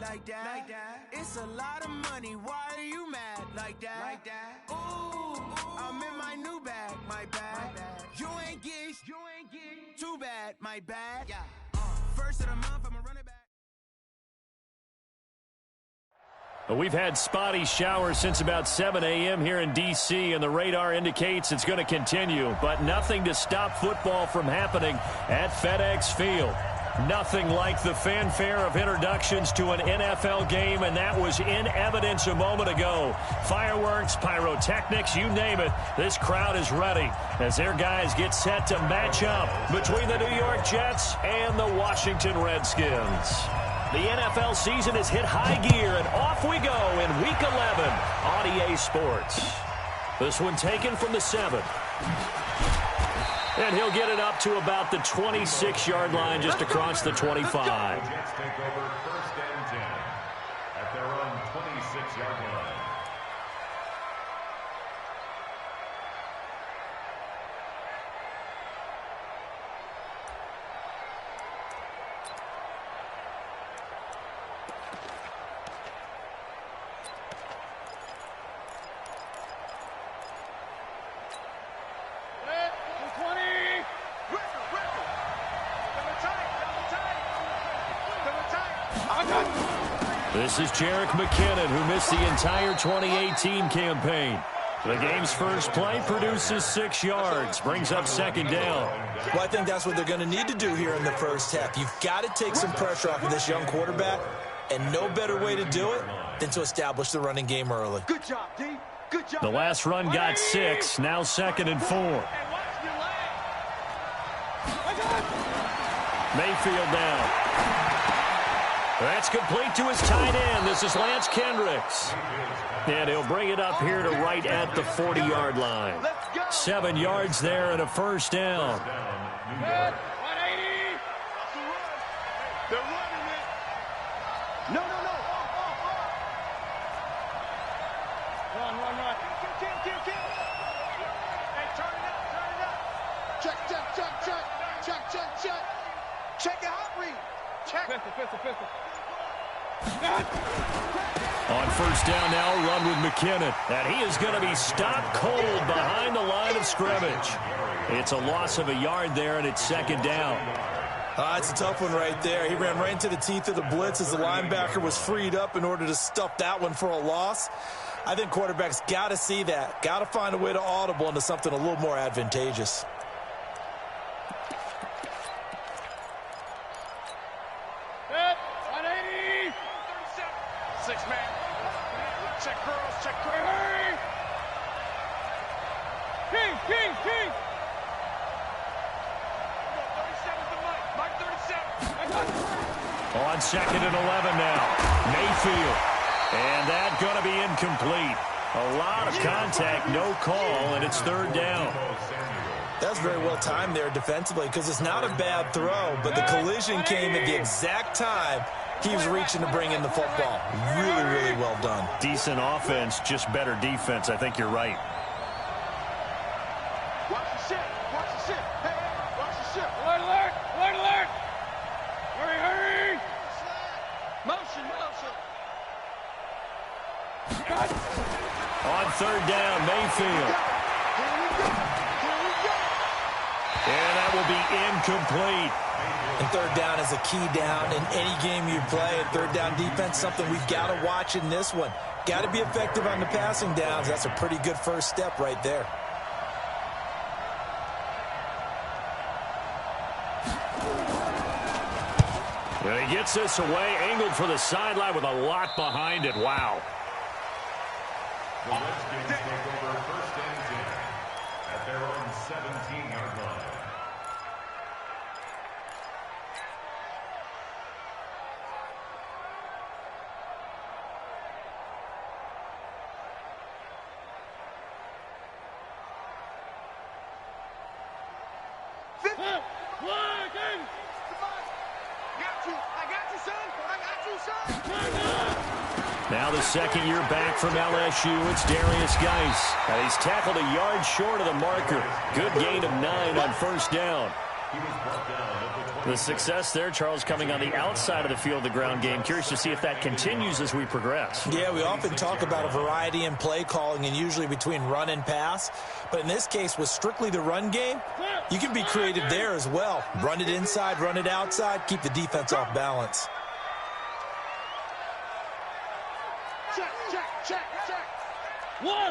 like that. It's a lot of money, why are you mad like that? Ooh, I'm in my new bag, my bad. You ain't getting too bad, my bad. First of the month, I'm a running back. We've had spotty showers since about 7 a.m. here in D.C., and the radar indicates it's going to continue, but nothing to stop football from happening at FedEx Field. Nothing like the fanfare of introductions to an NFL game, and that was in evidence a moment ago. Fireworks, pyrotechnics, you name it. This crowd is ready as their guys get set to match up between the New York Jets and the Washington Redskins. The NFL season has hit high gear, and off we go in Week 11 on EA Sports. This one taken from the 7. And he'll get it up to about the 26-yard line just across the 25. The Jets take over 1st and 10 at their own 26-yard line. This is Jerick McKinnon, who missed the entire 2018 campaign. The game's first play produces 6 yards, brings up 2nd down. Well, I think that's what they're going to need to do here in the first half. You've got to take some pressure off of this young quarterback, and no better way to do it than to establish the running game early. Good job, D. Good job. The last run got 6, now 2nd and 4. Mayfield down. That's complete to his tight end. This is Lance Kendricks. And he'll bring it up here to right at the 40-yard line. 7 yards there and a 1st down. 180. They're running it. No. Run. Hey, turn it up. Check. Check your hot read. Check. Pistol. On 1st down now, run with McKinnon. And he is going to be stopped cold behind the line of scrimmage. It's a loss of a yard there, and it's 2nd down. It's a tough one right there. He ran right into the teeth of the blitz as the linebacker was freed up in order to stuff that one for a loss. I think quarterbacks got to see that. Got to find a way to audible into something a little more advantageous. On 2nd and 11 now. Mayfield. And that going to be incomplete. A lot of contact, no call, and it's 3rd down. That's very well timed there defensively because it's not a bad throw, but the collision came at the exact time he was reaching to bring in the football. Really, really well done. Decent offense, just better defense. I think you're right. Watch the ship. Hey, watch the ship. Alert. Hurry. Motion. On 3rd down, Mayfield. And that will be incomplete. And 3rd down is a key down in any game you play. And 3rd down defense, something we've got to watch in this one. Got to be effective on the passing downs. That's a pretty good first step right there. And he gets this away, angled for the sideline with a lot behind it. Wow. The Redskins take over 1st and 10 at their own 17-yard line. Now the 2nd year back from LSU, it's Darius Geis. And he's tackled a yard short of the marker. Good gain of 9 on 1st down. He was brought down at the The success there, Charles, coming on the outside of the field, the ground game. Curious to see if that continues as we progress. Yeah, we often talk about a variety in play calling and usually between run and pass. But in this case, with strictly the run game, you can be creative there as well. Run it inside, run it outside, keep the defense off balance. Check, check, check, check. One.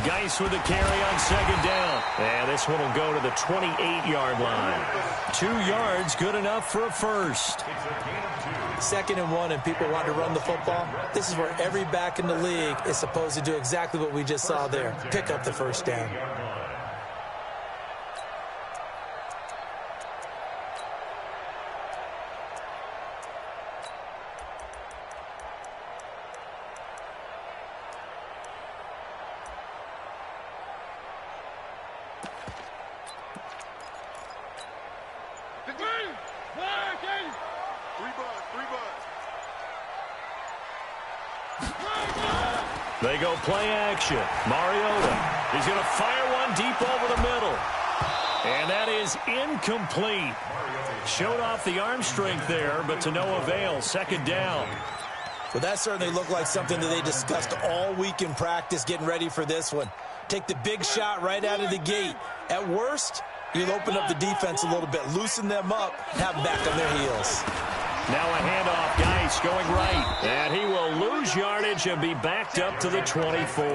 Geis with the carry on second down. And this one will go to the 28-yard line. 2 yards, good enough for a first. 2nd and 1, and people want to run the football. This is where every back in the league is supposed to do exactly what we just saw there. Pick up the first down. They go play action. Mariota. He's going to fire one deep over the middle. And that is incomplete. Showed off the arm strength there, but to no avail. 2nd down. Well, that certainly looked like something that they discussed all week in practice getting ready for this one. Take the big shot right out of the gate. At worst, you'll open up the defense a little bit, loosen them up, have them back on their heels. Now a handoff, Geis going right. And he will lose yardage and be backed up to the 24.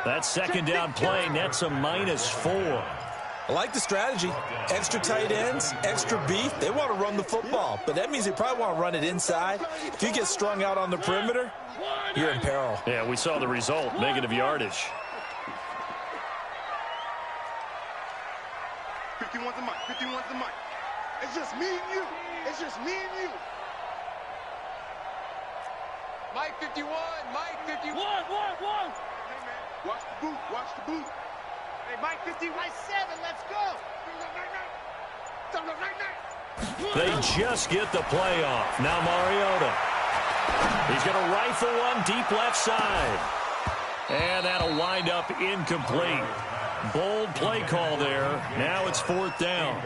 That 2nd down play nets a -4. I like the strategy. Extra tight ends, extra beef. They want to run the football, but that means they probably want to run it inside. If you get strung out on the perimeter, you're in peril. Yeah, we saw the result, negative yardage. 51's the mic. 51's the mic. It's just me and you. It's just me and you. Mike 51. Mike 51. One. Hey, man. Watch the boot. Watch the boot. Hey, Mike 51. 7. Let's go. They just get the play off. Now Mariota. He's going to rifle one deep left side. And that'll wind up incomplete. Bold play call there. Now it's 4th down.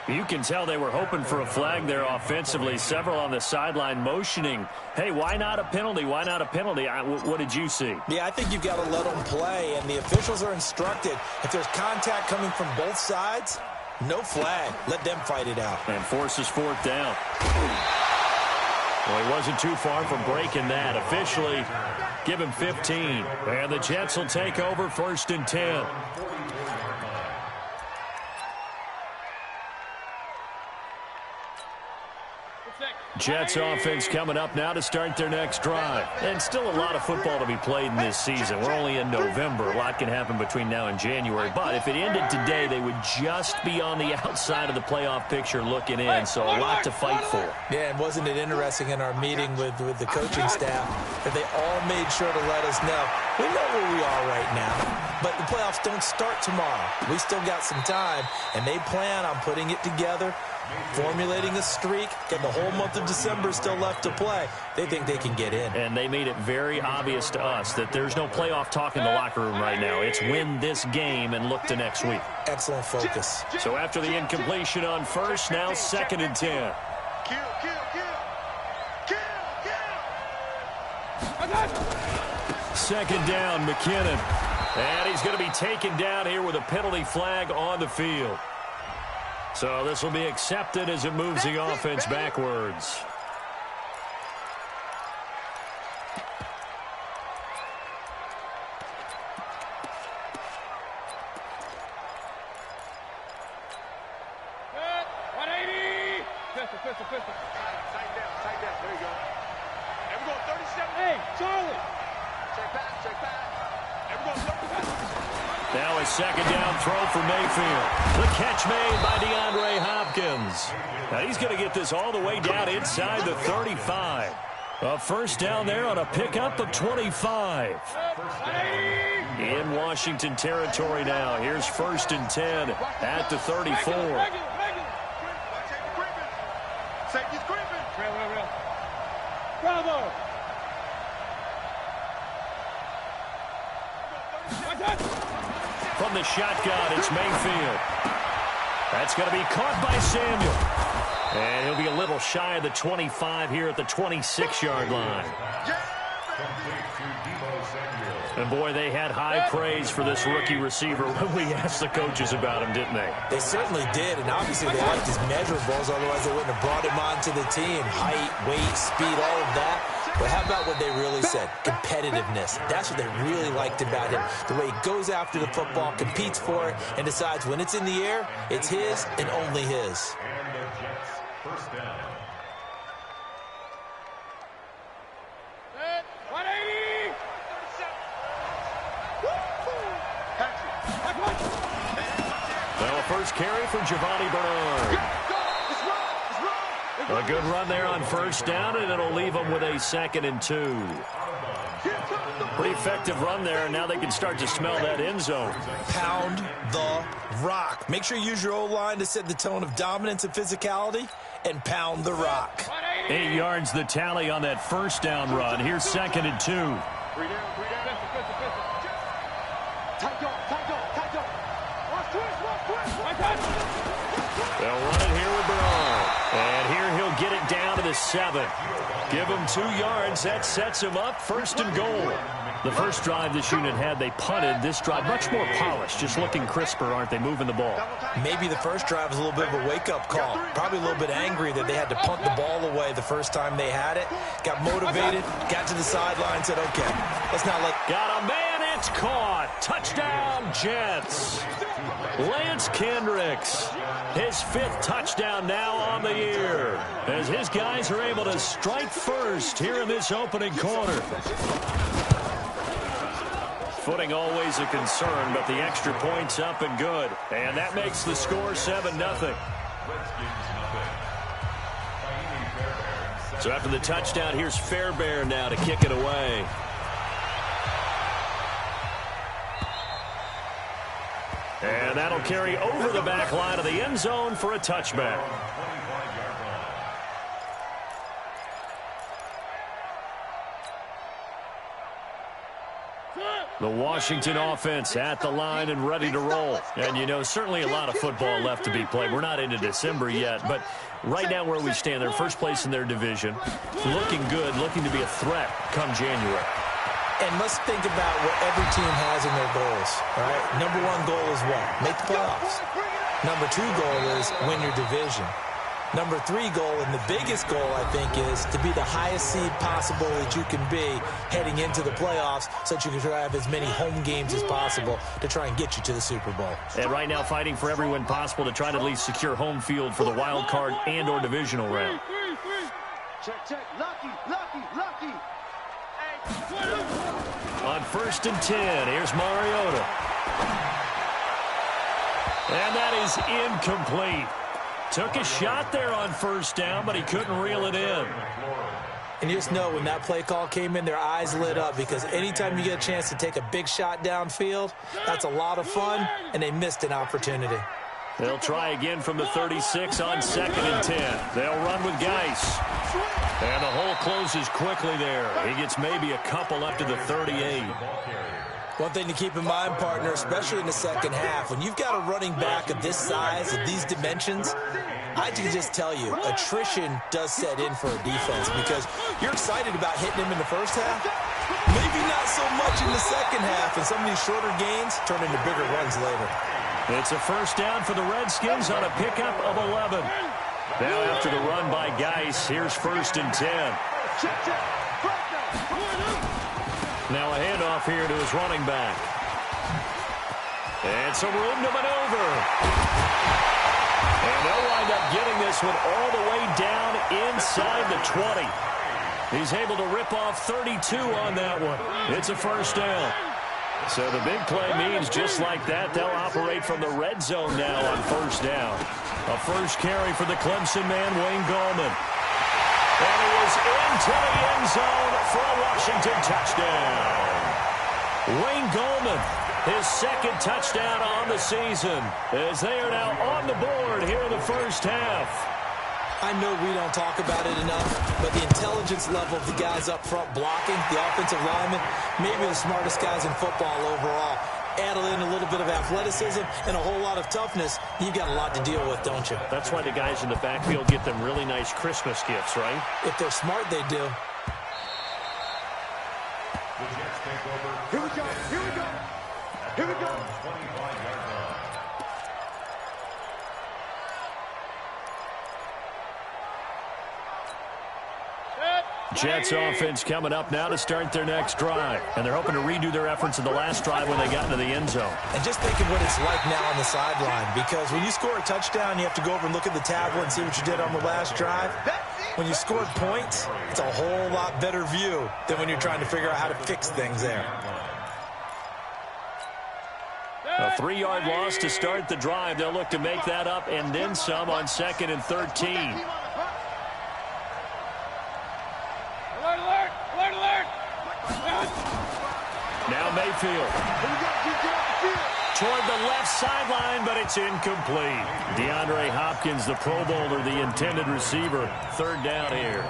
You can tell they were hoping for a flag there offensively. Several on the sideline motioning. Hey, why not a penalty? Why not a penalty? What did you see? Yeah, I think you've got to let them play, and the officials are instructed. If there's contact coming from both sides, no flag. Let them fight it out. And forces 4th down. Well, he wasn't too far from breaking that. Officially, give him 15. And the Jets will take over 1st and 10. Jets offense coming up now to start their next drive. And still a lot of football to be played in this season. We're only in November. A lot can happen between now and January. But if it ended today, they would just be on the outside of the playoff picture looking in. So a lot to fight for. Yeah, and wasn't it interesting in our meeting with the coaching staff that they all made sure to let us know, we know where we are right now, but the playoffs don't start tomorrow. We still got some time, and they plan on putting it together, formulating a streak, and the whole month of December still left to play. They think they can get in. And they made it very obvious to us that there's no playoff talk in the locker room right now. It's win this game and look to next week. Excellent focus. So after the incompletion on first, now 2nd and 10. Kill. 2nd down, McKinnon. And he's going to be taken down here with a penalty flag on the field. So this will be accepted as it moves the offense backwards. Good. 180. Pistol. Tight down. There you go. And we're going 37. Hey, Charlie. Check back. And we're going 37. Now a 2nd down throw for Mayfield. The catch made by DeAndre Hopkins. Now he's going to get this all the way down inside the 35. A 1st down there on a pickup of 25. In Washington territory now. Here's 1st and 10 at the 34. Safety's creeping. Real. Bravo. From the shotgun, it's Mayfield. That's going to be caught by Samuel. And he'll be a little shy of the 25 here at the 26-yard line. And, boy, they had high praise for this rookie receiver when we asked the coaches about him, didn't they? They certainly did, and obviously they liked his measurables, otherwise they wouldn't have brought him onto the team. Height, weight, speed, all of that. But how about what they really said? Competitiveness. That's what they really liked about him. The way he goes after the football, competes for it, and decides when it's in the air, it's his and only his. And the Jets, first down. 180! Well, a first carry for Giovanni Bernard. A good run there on first down, and it'll leave them with a 2nd and 2. Pretty effective run there, and now they can start to smell that end zone. Pound the rock. Make sure you use your O-line to set the tone of dominance and physicality, and pound the rock. 8 yards the tally on that first down run. Here's 2nd and 2. 3 down. Tight dog. Watch twist. They'll run it here with Bernard. And here he'll get it down to the 7. Give him 2 yards. That sets him up 1st and goal. The first drive this unit had, they punted. This drive, much more polished, just looking crisper, aren't they, moving the ball? Maybe the first drive was a little bit of a wake-up call. Probably a little bit angry that they had to punt the ball away the first time they had it. Got motivated, got to the sideline, said, okay, let's not let... Got a man, it's caught. Touchdown, Jets. Lance Kendricks, his 5th touchdown now on the year, as his guys are able to strike first here in this opening quarter. Footing always a concern, but the extra point's up and good. And that makes the score 7-0. So after the touchdown, here's Fairbairn now to kick it away. And that'll carry over the back line of the end zone for a touchback. The Washington offense at the line and ready to roll. And, you know, certainly a lot of football left to be played. We're not into December yet, but right now where we stand, they're first place in their division. Looking good, looking to be a threat come January. And let's think about what every team has in their goals, all right? Number 1 goal is what? Make the playoffs. Number 2 goal is win your division. Number 3 goal, and the biggest goal, I think, is to be the highest seed possible that you can be heading into the playoffs so that you can have as many home games as possible to try and get you to the Super Bowl. And right now fighting for every win possible to try to at least secure home field for the wild card and or divisional round. Check. Lucky. On 1st and 10, here's Mariota. And that is incomplete. Took a shot there on first down, but he couldn't reel it in. And you just know when that play call came in, their eyes lit up, because anytime you get a chance to take a big shot downfield, that's a lot of fun, and they missed an opportunity. They'll try again from the 36 on 2nd and 10. They'll run with Geis. And the hole closes quickly there. He gets maybe a couple up to the 38. One thing to keep in mind, partner, especially in the second half, when you've got a running back of this size, of these dimensions, I can just tell you, attrition does set in for a defense, because you're excited about hitting him in the first half, maybe not so much in the second half, and some of these shorter gains turn into bigger runs later. It's a first down for the Redskins on a pickup of 11. Now after the run by Geis, here's 1st and 10. Now a handoff here to his running back. And some room to maneuver. And they'll wind up getting this one all the way down inside the 20. He's able to rip off 32 on that one. It's a first down. So the big play means just like that, they'll operate from the red zone now on first down. A first carry for the Clemson man, Wayne Gallman. And he is into the end zone for a Washington touchdown. Wayne Gallman, his 2nd touchdown on the season, as they are now on the board here in the first half. I know we don't talk about it enough, but the intelligence level of the guys up front blocking, the offensive linemen, maybe the smartest guys in football overall. add in a little bit of athleticism and a whole lot of toughness, you've got a lot to deal with, don't you? That's why the guys in the backfield get them really nice Christmas gifts, right? If they're smart, they do. The Jets take over. Here we go. Here we go. Here we go. 25-yard line. Jets offense coming up now to start their next drive. And they're hoping to redo their efforts in the last drive when they got into the end zone. And just think of what it's like now on the sideline, because when you score a touchdown, you have to go over and look at the tablet and see what you did on the last drive. When you scored points, it's a whole lot better view than when you're trying to figure out how to fix things there. A 3-yard loss to start the drive. They'll look to make that up and then some on 2nd and 13. Now Mayfield toward the left sideline, but it's incomplete. DeAndre Hopkins, the Pro Bowler, the intended receiver. 3rd down here.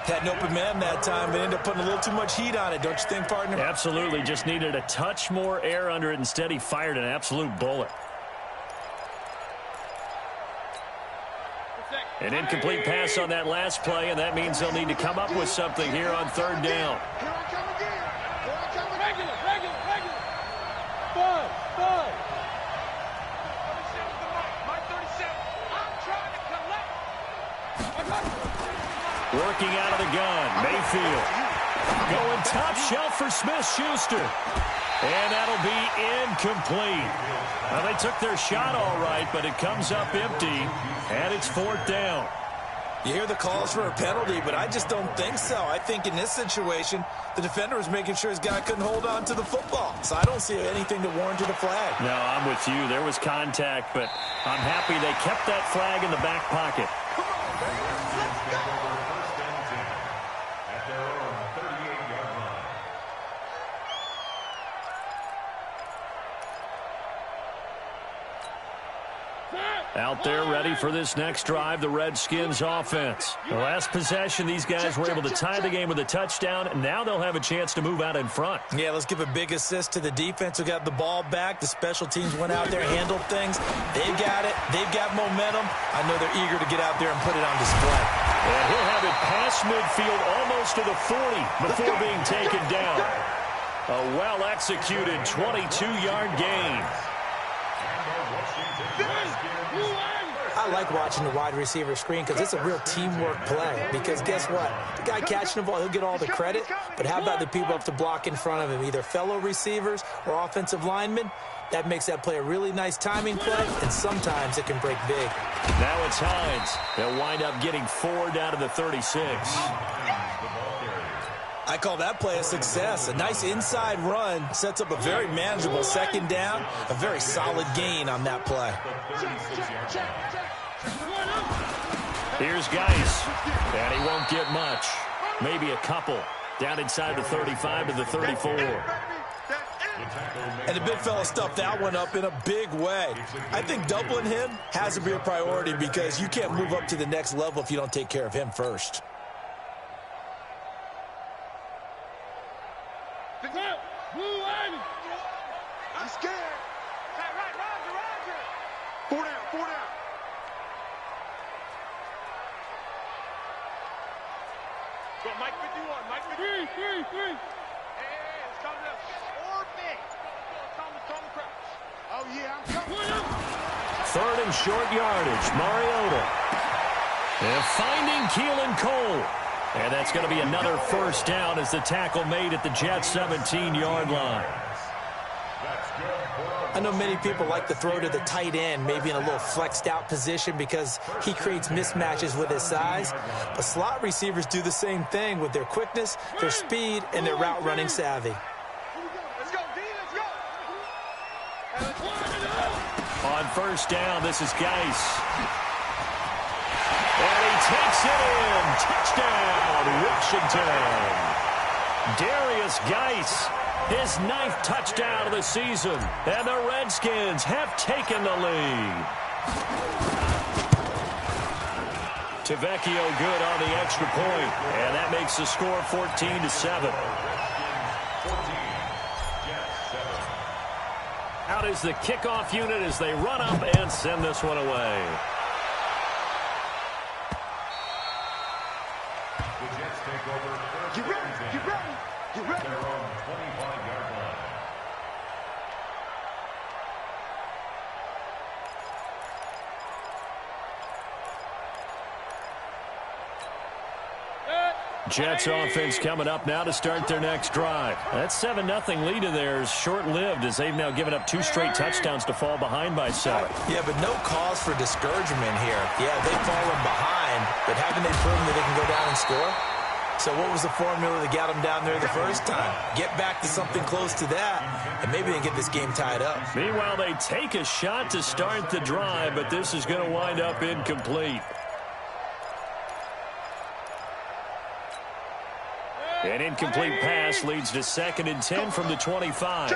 Had an open man that time, but ended up putting a little too much heat on it, don't you think, partner? Absolutely. Just needed a touch more air under it. Instead, he fired an absolute bullet. An incomplete pass on that last play, and that means they'll need to come up with something here on 3rd down. Working out of the gun, Mayfield. Going top shelf for Smith-Schuster. And that'll be incomplete. Well, they took their shot all right, but it comes up empty, and it's 4th down. You hear the calls for a penalty, but I just don't think so. I think in this situation, the defender was making sure his guy couldn't hold on to the football. So I don't see anything to warrant a flag. No, I'm with you. There was contact, but I'm happy they kept that flag in the back pocket. Out there ready for this next drive, the Redskins offense. The last possession, these guys were able to tie the game with a touchdown, and now they'll have a chance to move out in front. Yeah, let's give a big assist to the defense who got the ball back. The special teams went out there, handled things. They've got it. They've got momentum. I know they're eager to get out there and put it on display. And he'll have it past midfield almost to the 40 before being taken down. A well-executed 22-yard gain. I like watching the wide receiver screen because it's a real teamwork play. Because guess what? The guy catching the ball, he'll get all the credit. But how about the people up to block in front of him, either fellow receivers or offensive linemen? That makes that play a really nice timing play, and sometimes it can break big. Now it's Hines. They'll wind up getting 4 down to the 36. I call that play a success. A nice inside run sets up a very manageable 2nd down. A very solid gain on that play. Here's Geis. And he won't get much. Maybe a couple. Down inside the 35 to the 34. And the big fella stuffed that one up in a big way. I think doubling him has to be a priority because you can't move up to the next level if you don't take care of him first. I'm scared. Right, Roger. 4 down. Go, Mike 51, Mike 51. Hey, it's coming up. Or big. Come crouch. Oh, yeah, I'm coming. 3rd and short yardage, Mariota. And finding Keelan Cole. And that's going to be another 1st down as the tackle made at the Jets' 17-yard line. I know many people like to throw to the tight end, maybe in a little flexed out position because he creates mismatches with his size. But slot receivers do the same thing with their quickness, their speed, and their route running savvy. Let's go, D, let's go. On 1st down, this is Geis. And he takes it in. Touchdown, Washington. Darius Geis, his 9th touchdown of the season. And the Redskins have taken the lead. Tavecchio good on the extra point. And that makes the score 14-7. Out is the kickoff unit as they run up and send this one away. The Jets take over first. You ready? You ready? You ready? Their own 25-yard line. Jets offense coming up now to start their next drive. That 7-0 lead of theirs short-lived as they've now given up 2 straight touchdowns to fall behind by 7. Yeah, but no cause for discouragement here. Yeah, they've fallen behind, but haven't they proven that they can go down and score? So what was the formula that got them down there the first time? Get back to something close to that, and maybe they can get this game tied up. Meanwhile, they take a shot to start the drive, but this is going to wind up incomplete. An incomplete pass leads to 2nd and 10 from the 25.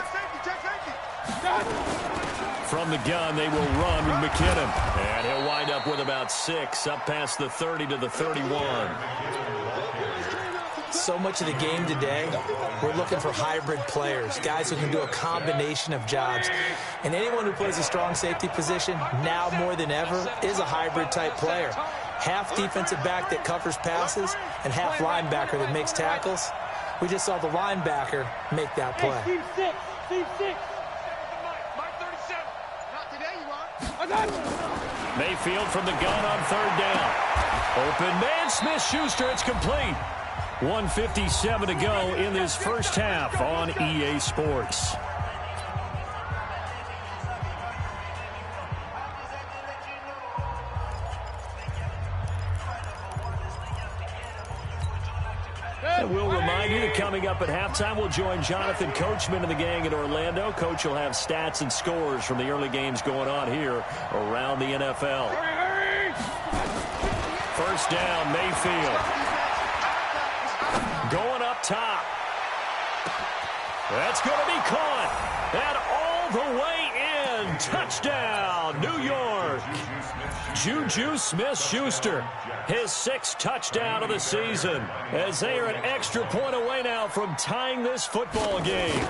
From the gun, they will run with McKinnon. And he'll wind up with about 6, up past the 30 to the 31. So much of the game today, we're looking for hybrid players, guys who can do a combination of jobs. And anyone who plays a strong safety position, now more than ever, is a hybrid-type player. Half defensive back that covers passes and half linebacker that makes tackles. We just saw the linebacker make that play. Team 6. Team 6. Mark 37. Not today, you are. I got it. Mayfield from the gun on 3rd down. Open man, Smith-Schuster, it's complete. 1:57 to go in this first half on EA Sports. And we'll remind you that coming up at halftime, we'll join Jonathan Coachman and the gang in Orlando. Coach will have stats and scores from the early games going on here around the NFL. First down, Mayfield. Going up top. That's going to be caught. And all the way in. Touchdown, New York. Juju Smith-Schuster, his 6th touchdown of the season, as they are an extra point away now from tying this football game.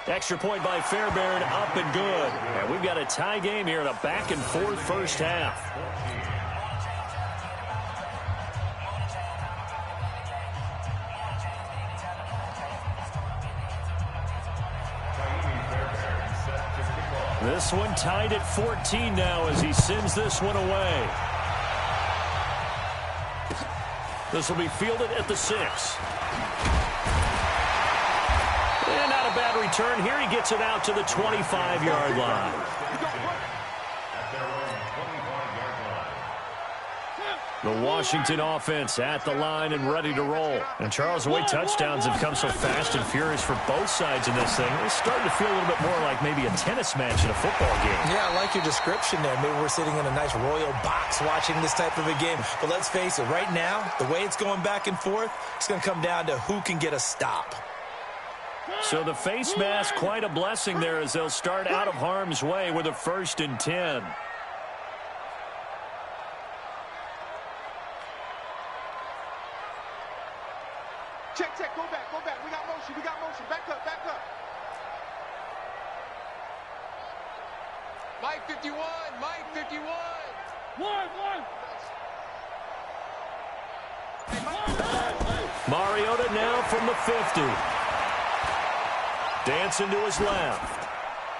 Extra point by Fairbairn, up and good. And we've got a tie game here in a back-and-forth first half. This one tied at 14 now as he sends this one away. This will be fielded at the 6. And not a bad return here. He gets it out to the 25-yard line. The Washington offense at the line and ready to roll. And Charles, the way touchdowns have come so fast and furious for both sides in this thing, it's starting to feel a little bit more like maybe a tennis match in a football game. Yeah, I like your description there. Maybe we're sitting in a nice royal box watching this type of a game. But let's face it, right now, the way it's going back and forth, it's going to come down to who can get a stop. So the face mask, quite a blessing there as they'll start out of harm's way with a 1st and 10. Check, go back. We got motion, back up. Mike 51. One. Mariota now from the 50. Dancing to his left.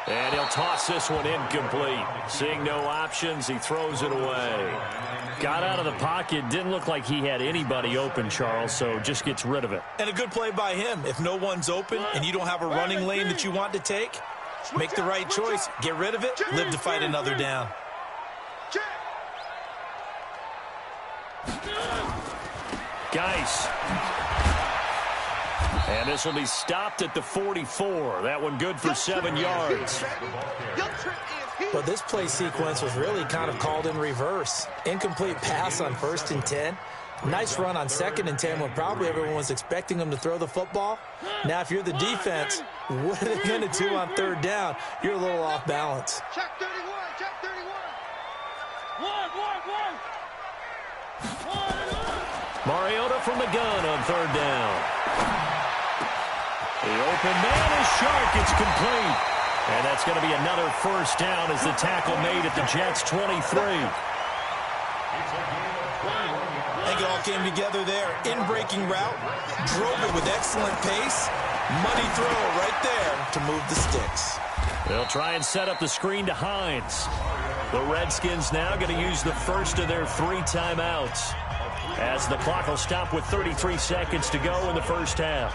And he'll toss this one incomplete. Seeing no options, he throws it away. Got out of the pocket. Didn't look like he had anybody open, Charles, so just gets rid of it. And a good play by him. If no one's open and you don't have a running lane that you want to take, make the right choice. Get rid of it. Live to fight another down. Geis. And this will be stopped at the 44. That one good for 7 yards. Well, this play sequence was really kind of called in reverse. Incomplete pass on 1st and 10. Nice run on 2nd and 10 when probably everyone was expecting him to throw the football. Now, if you're the defense, what are they going to do on 3rd down? You're a little off balance. Check 31. One. Mariota from the gun on 3rd down. The open man is Shark. It's complete. And that's going to be another first down as the tackle made at the Jets' 23. I think it all came together there. In-breaking route, drove it with excellent pace. Money throw right there to move the sticks. They'll try and set up the screen to Hines. The Redskins now going to use the first of their 3 timeouts, as the clock will stop with 33 seconds to go in the first half.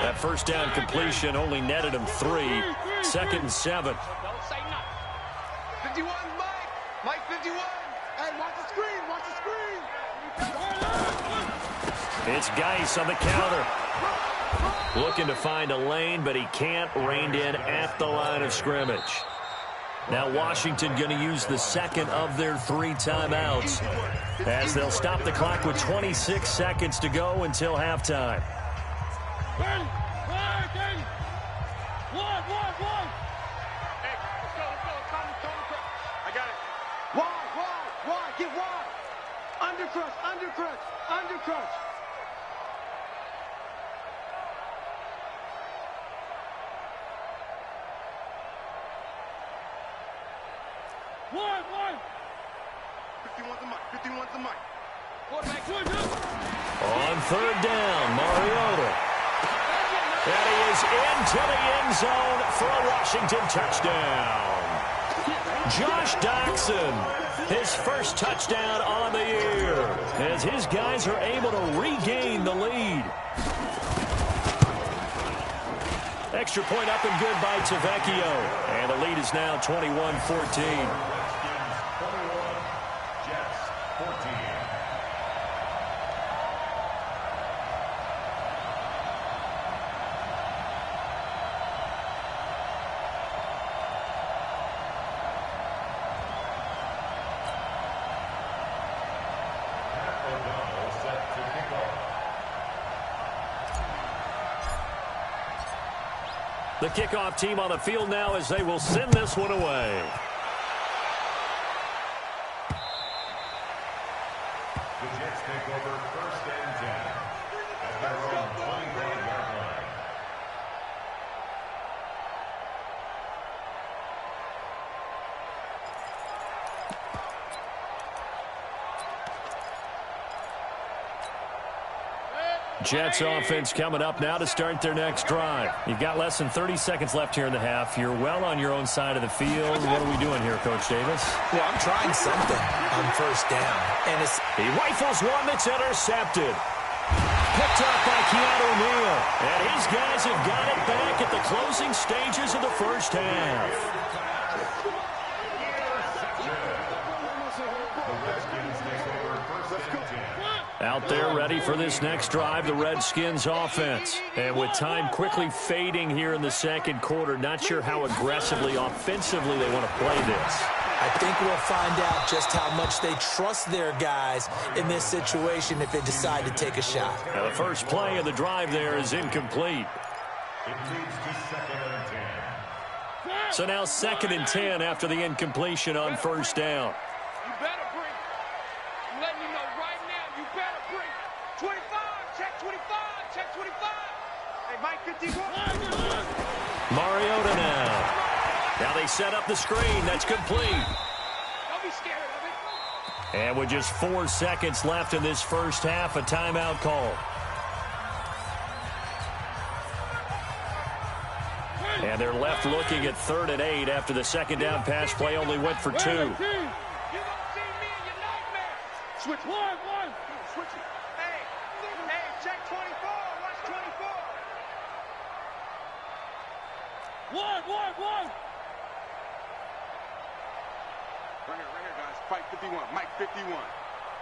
That first down completion only netted him 3. 2nd and 7. Don't say nothing. 51, Mike. Mike 51. Hey, watch the screen. Watch the screen. It's Geis on the counter. Looking to find a lane, but he can't. Reined in at the line of scrimmage. Now Washington going to use the second of their 3 timeouts, as they'll stop the clock with 26 seconds to go until halftime. Hey, let's go. I got it. Wide. Get wide. Undercrush. Wide. 51's the mic. Quarterback. On 3rd down, Mariota. And he is into the end zone for a Washington touchdown. Josh Doxson, his first touchdown on the year, as his guys are able to regain the lead. Extra point up and good by Tavecchio. And the lead is now 21-14. The kickoff team on the field now as they will send this one away. The Jets take over 1st and 10 at their own 25-yard line. Jets offense coming up now to start their next drive. You've got less than 30 seconds left here in the half. You're well on your own side of the field. What are we doing here, Coach Davis? Well, I'm trying something on 1st down. And he rifles one that's intercepted. Picked up by Keanu Neal. And his guys have got it back at the closing stages of the first half. Out there ready for this next drive, the Redskins offense. And with time quickly fading here in the second quarter, not sure how aggressively, offensively they want to play this. I think we'll find out just how much they trust their guys in this situation if they decide to take a shot. Now the first play of the drive there is incomplete. It leads to 2nd and 10. So now 2nd and 10 after the incompletion on 1st down. You better bring. I'm letting you know right now, you better bring. 25, check 25. Hey, Mike 51. Mariota now. Now they set up the screen. That's complete. Don't be scared of it. And with just 4 seconds left in this first half, a timeout call. And they're left looking at 3rd and 8 after the second down pass play only went for 2. You don't see me in your nightmare. Switch one. Switch it. Hey, check 24. Watch 24. One. Right here, guys. Fight 51. Mike 51.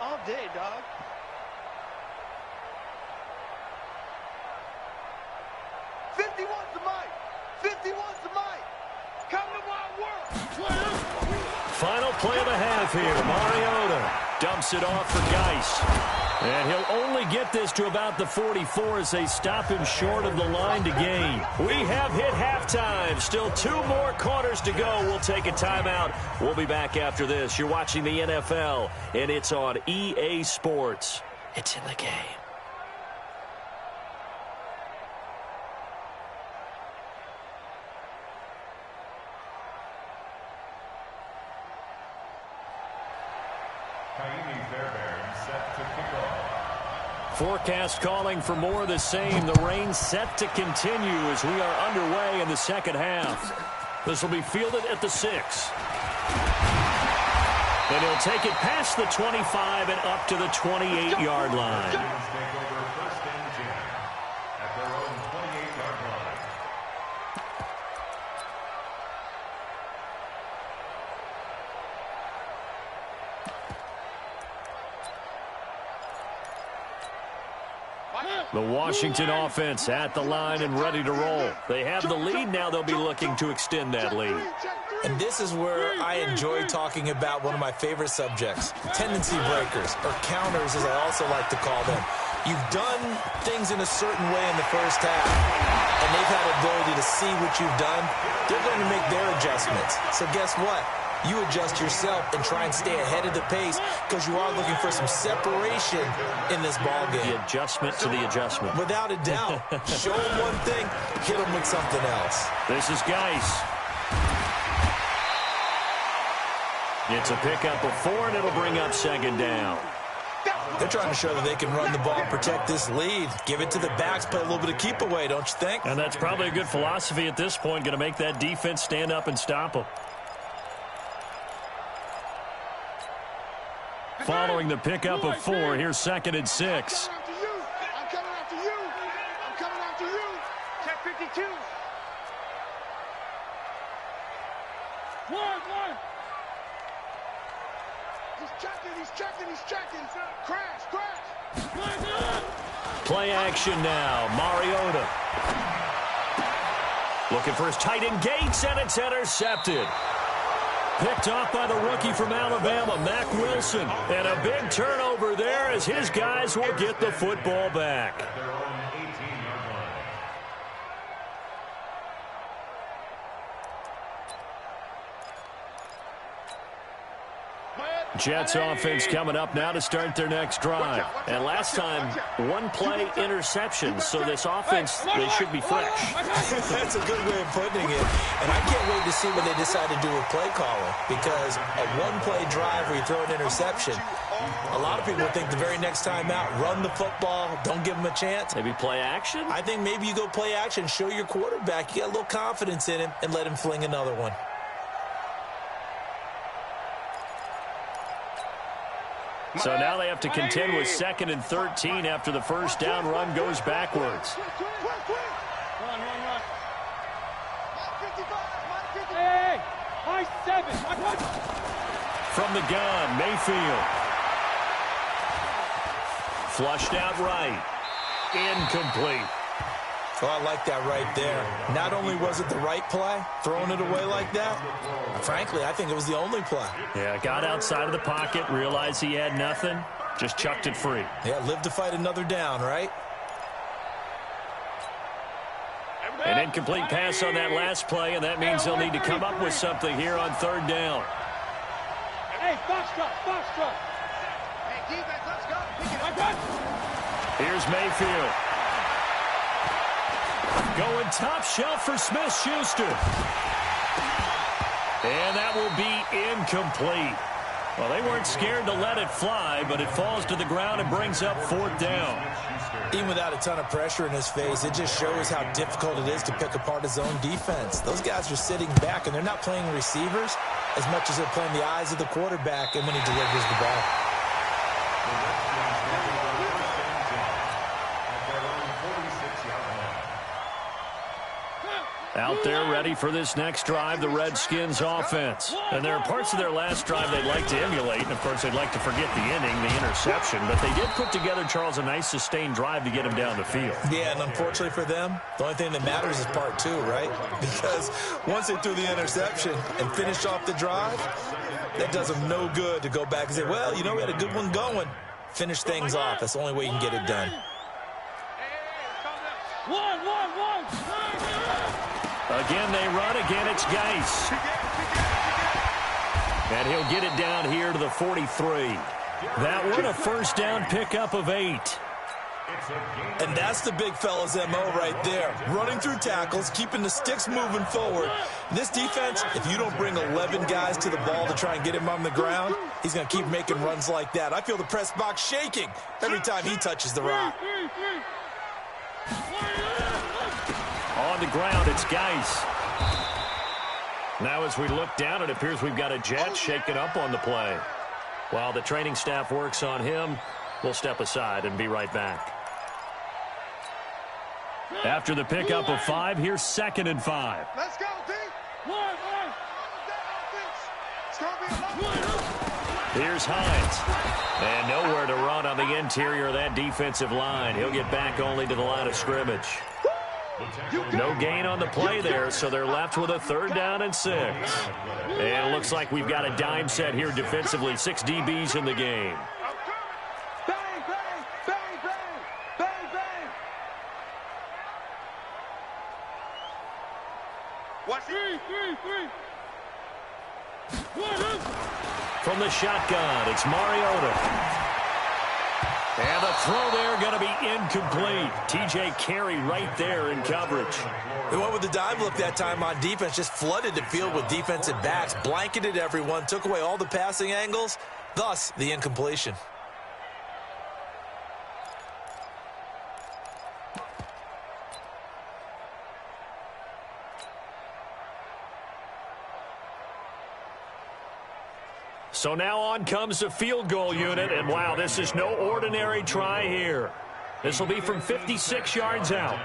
All day, dog. 51's the mic. 51's the mic. Come to Wild World. Final play of the half here. Mariota dumps it off for Geis. And he'll only get this to about the 44 as they stop him short of the line to gain. We have hit halftime. Still 2 more quarters to go. We'll take a timeout. We'll be back after this. You're watching the NFL, and it's on EA Sports. It's in the game. Set to kick off. Forecast calling for more of the same. The rain set to continue as we are underway in the second half. This will be fielded at the 6. And he'll take it past the 25 and up to the 28-yard line. Take over first and 10 at their own 28-yard line. The Washington offense at the line and ready to roll. They have the lead. Now they'll be looking to extend that lead. And this is where I enjoy talking about one of my favorite subjects, tendency breakers, or counters as I also like to call them. You've done things in a certain way in the first half, and they've had the ability to see what you've done. They're going to make their adjustments. So guess what? You adjust yourself and try and stay ahead of the pace because you are looking for some separation in this ball game. The adjustment to the adjustment. Without a doubt. Show them one thing, hit them with something else. This is Geis. It's a pickup of 4, and it'll bring up second down. They're trying to show that they can run the ball and protect this lead. Give it to the backs, play a little bit of keep away, don't you think? And that's probably a good philosophy at this point, going to make that defense stand up and stop them. Following the pickup of 4, here's second and 6. I'm coming after you. I'm coming after you. Check 52. One. He's checking. Crash. Play action now. Mariota. Looking for his tight end Gates, and it's intercepted. Picked off by the rookie from Alabama, Mack Wilson. And a big turnover there as his guys will get the football back. Their own 18-yard line. Jets offense coming up now to start their next drive. And last time, one play interception, so this offense, they should be fresh. That's a good way of putting it. And I can't wait to see what they decide to do with play calling, because a one-play drive where you throw an interception, a lot of people think the very next time out, run the football, don't give them a chance. Maybe play action? I think maybe you go play action, show your quarterback you got a little confidence in him, and let him fling another one. So now they have to contend with 2nd and 13 after the first down run goes backwards. Run. Hey, high 7. From the gun, Mayfield. Flushed out right. Incomplete. Oh, I like that right there. Not only was it the right play, throwing it away like that, frankly, I think it was the only play. Yeah, got outside of the pocket, realized he had nothing, just chucked it free. Yeah, live to fight another down, right? An incomplete pass on that last play, and that means they'll need to come up with something here on 3rd down. Hey, box truck. Hey, defense, let's go. Here's Mayfield. Going top shelf for Smith-Schuster. And that will be incomplete. Well, they weren't scared to let it fly, but it falls to the ground and brings up 4th down. Even without a ton of pressure in his face, it just shows how difficult it is to pick apart his own defense. Those guys are sitting back, and they're not playing receivers as much as they're playing the eyes of the quarterback and when he delivers the ball. Out there ready for this next drive, the Redskins offense. And there are parts of their last drive they'd like to emulate. And, of course, they'd like to forget the inning, the interception. But they did put together, Charles, a nice sustained drive to get him down the field. Yeah, and unfortunately for them, the only thing that matters is part 2, right? Because once they threw the interception and finished off the drive, that does them no good to go back and say, well, you know, we had a good one going. Finish things off. That's the only way you can get it done. One. Again, they run. Again, it's Geis. And he'll get it down here to the 43. That one a first down pickup of 8. And that's the big fella's MO right there. Running through tackles, keeping the sticks moving forward. This defense, if you don't bring 11 guys to the ball to try and get him on the ground, he's going to keep making runs like that. I feel the press box shaking every time he touches the rock. On the ground, it's Geis. Now as we look down, it appears we've got a Jet shaken up on the play. While the training staff works on him, we'll step aside and be right back. After the pickup of 5, here's 2nd and 5. Let's go, D. Here's Hines. And nowhere to run on the interior of that defensive line. He'll get back only to the line of scrimmage. No gain on the play there, so they're left with a 3rd down and 6. And it looks like we've got a dime set here defensively. 6 DBs in the game. Bang, bang, bang, bang, bang, bang. Watch it. 3. From the shotgun, it's Mariota. And the throw there going to be incomplete. TJ Carey right there in coverage. They went with the dime look that time on defense, just flooded the field with defensive backs, blanketed everyone, took away all the passing angles, thus the incompletion. So now on comes the field goal unit, and wow, this is no ordinary try here. This will be from 56 yards out.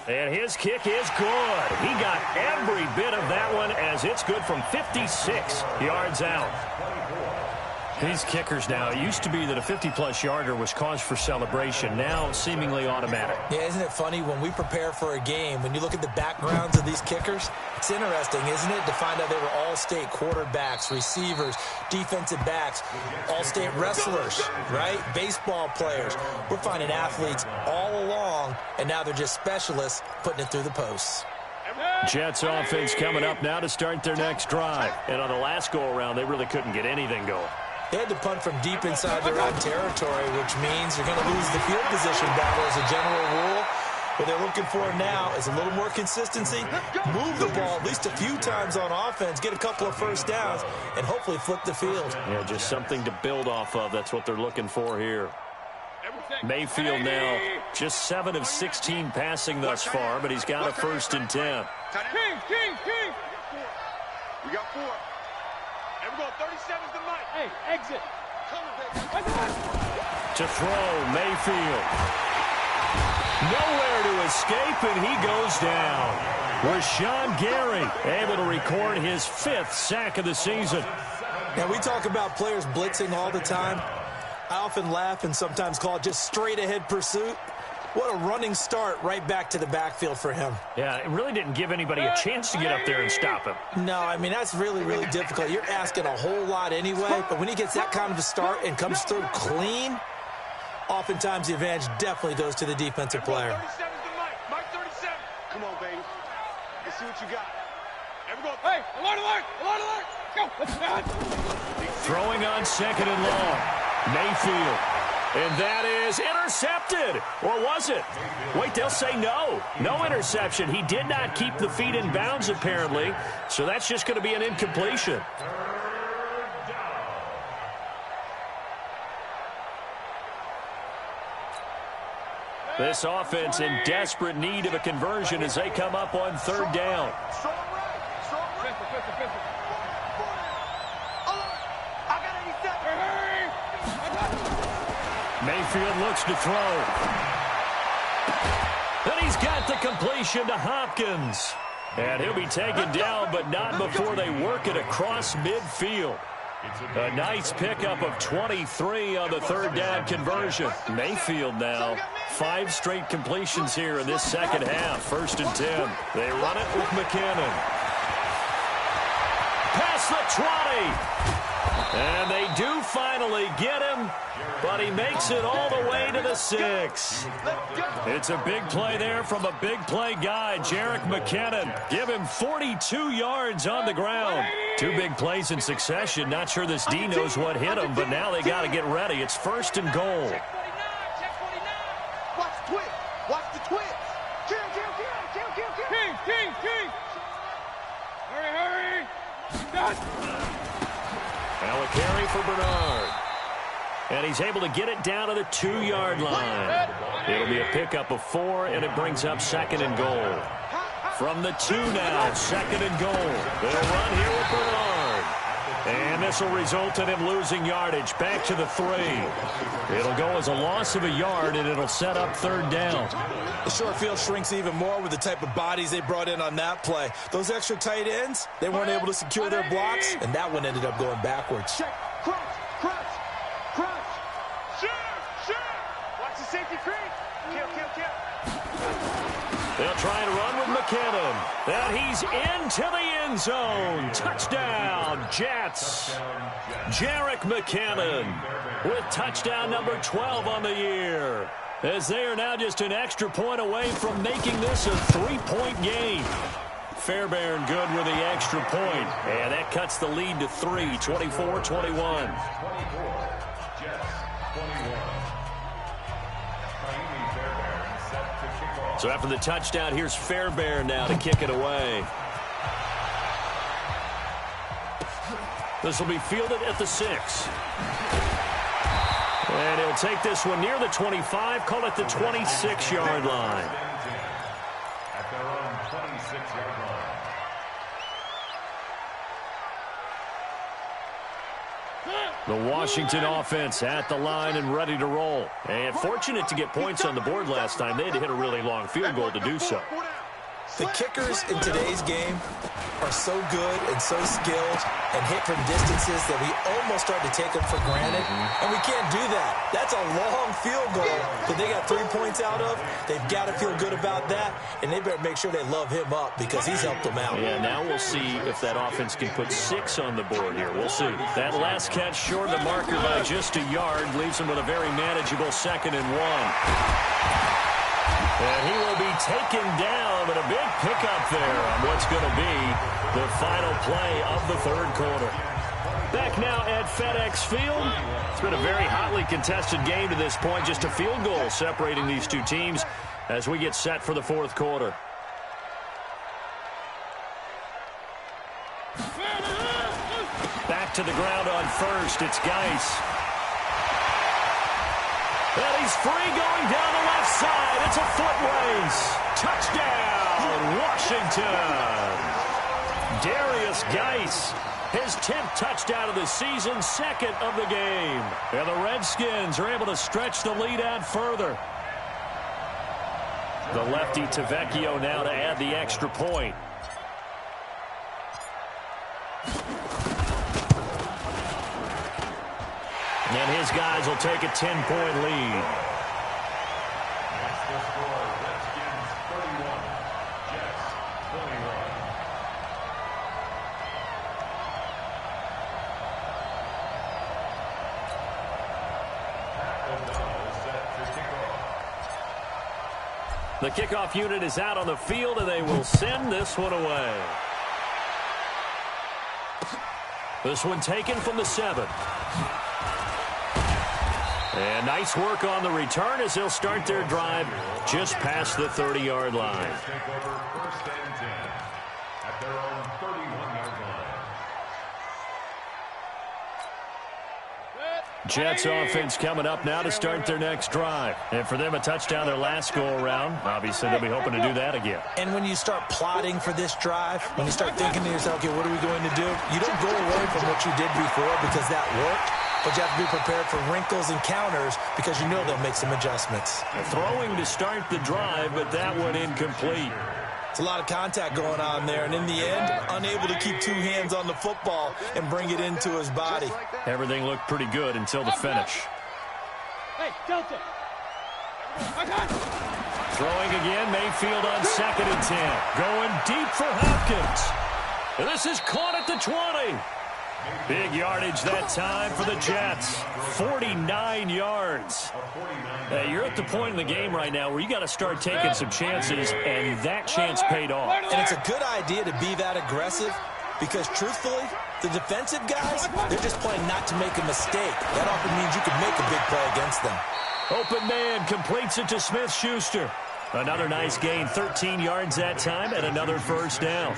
And his kick is good. He got every bit of that one as it's good from 56 yards out. These kickers now, it used to be that a 50-plus yarder was cause for celebration. Now, seemingly automatic. Yeah, isn't it funny when we prepare for a game, when you look at the backgrounds of these kickers, it's interesting, isn't it, to find out they were all-state quarterbacks, receivers, defensive backs, all-state wrestlers, right? Baseball players. We're finding athletes all along, and now they're just specialists putting it through the posts. Jets offense coming up now to start their next drive. And on the last go-around, they really couldn't get anything going. They had to punt from deep inside their own territory, which means you're going to lose the field position battle as a general rule. What they're looking for now is a little more consistency, move the ball at least a few times on offense, get a couple of first downs, and hopefully flip the field. Yeah, just something to build off of. That's what they're looking for here. Mayfield now just 7 of 16 passing thus far, but he's got a 1st and 10. King. We got 4. And we're going 37's the mic. Hey, exit. To throw, Mayfield. Nowhere to escape, and he goes down. Rashawn Gary able to record his 5th sack of the season. Now, we talk about players blitzing all the time. I often laugh and sometimes call it just straight-ahead pursuit. What a running start right back to the backfield for him. Yeah, it really didn't give anybody a chance to get up there and stop him. No, I mean, that's really, really difficult. You're asking a whole lot anyway, but when he gets that kind of a start and comes through clean, oftentimes the advantage definitely goes to the defensive player. 37's the mic. Mike 37. Come on, baby. Let's see what you got. And we're going, hey, alert. Go. Let's go. Throwing on 2nd and long. Mayfield. And that is intercepted. Or was it? Wait, they'll say no. No interception. He did not keep the feet in bounds, apparently. So that's just going to be an incompletion. This offense in desperate need of a conversion as they come up on 3rd down. Mayfield looks to throw. Then he's got the completion to Hopkins. And he'll be taken down, but not before they work it across midfield. A nice pickup of 23 on the 3rd down conversion. Mayfield now, 5 straight completions here in this 2nd half. 1st and 10. They run it with McKinnon. Past the 20. And they do finally get him, but he makes it all the way to the 6. It's a big play there from a big play guy, Jerick McKinnon. Give him 42 yards on the ground. Two big plays in succession. Not sure this D knows what hit him, but now they got to get ready. It's 1st and goal. Check 49. Watch the twist. Watch the twist. Kill. King. Hurry. Now a carry for Bernard. And he's able to get it down to the 2-yard line. It'll be a pickup of 4, and it brings up 2nd and goal. From the 2 now, 2nd and goal. They'll run here with Bernard. And this will result in him losing yardage. Back to the 3. It'll go as a loss of a yard, and it'll set up 3rd down. The short field shrinks even more with the type of bodies they brought in on that play. Those extra tight ends, they weren't able to secure their blocks, and that one ended up going backwards. Check. Crunch. Sure. Watch the safety creep. Kill. They'll try and run with McKinnon. And he's into the end zone. Touchdown, Jets. Jerick McKinnon with touchdown number 12 on the year, as they are now just an extra point away from making this a 3-point game. Fairbairn good with the extra point. And that cuts the lead to 3, 24-21. So after the touchdown, here's Fairbairn now to kick it away. This will be fielded at the 6. And he'll take this one near the 25, call it the 26-yard line. At their own 26-yard line. The Washington offense at the line and ready to roll. And fortunate to get points on the board last time. They had to hit a really long field goal to do so. The kickers in today's game are so good and so skilled and hit from distances that we almost start to take them for granted. And we can't do that. That's a long field goal that they got 3 points out of. They've got to feel good about that, and they better make sure they love him up because he's helped them out. Yeah, now we'll see if that offense can put 6 on the board here. We'll see. That last catch short of the marker by just a yard leaves him with a very manageable 2nd and 1. And he will be taken down, but a big pickup there on what's going to be the final play of the 3rd quarter. Back now at FedEx Field. It's been a very hotly contested game to this point. Just a field goal separating these two teams as we get set for the 4th quarter. Back to the ground on 1st. It's Geis. And he's free going down the left side. It's a foot race. Touchdown, Washington. Darius Geis, his 10th touchdown of the season, 2nd of the game. And the Redskins are able to stretch the lead out further. The lefty Tavecchio now to add the extra point. And his guys will take a 10-point lead. That's the score. Redskins 31, Jets 21. The kickoff unit is out on the field, and they will send this one away. This one taken from the 7. And nice work on the return as they'll start their drive just past the 30-yard line. Take over 1st and 10 at their own 31-yard line. Jets offense coming up now to start their next drive. And for them, a touchdown their last go-around. Obviously, they'll be hoping to do that again. And when you start plotting for this drive, when you start thinking to yourself, okay, what are we going to do? You don't go away from what you did before because that worked. But you have to be prepared for wrinkles and counters because you know they'll make some adjustments. Throwing to start the drive, but that one incomplete. It's a lot of contact going on there, and in the end, unable to keep 2 hands on the football and bring it into his body. Everything looked pretty good until the finish. Hey, Delta. Throwing again, Mayfield on 2nd and 10. Going deep for Hopkins. And this is caught at the 20. Big yardage that time for the Jets. 49 yards. You're at the point in the game right now where you got to start taking some chances, and that chance paid off. And it's a good idea to be that aggressive, because truthfully, the defensive guys, they're just playing not to make a mistake. That often means you can make a big play against them. Open man completes it to Smith-Schuster. Another nice gain, 13 yards that time, and another first down.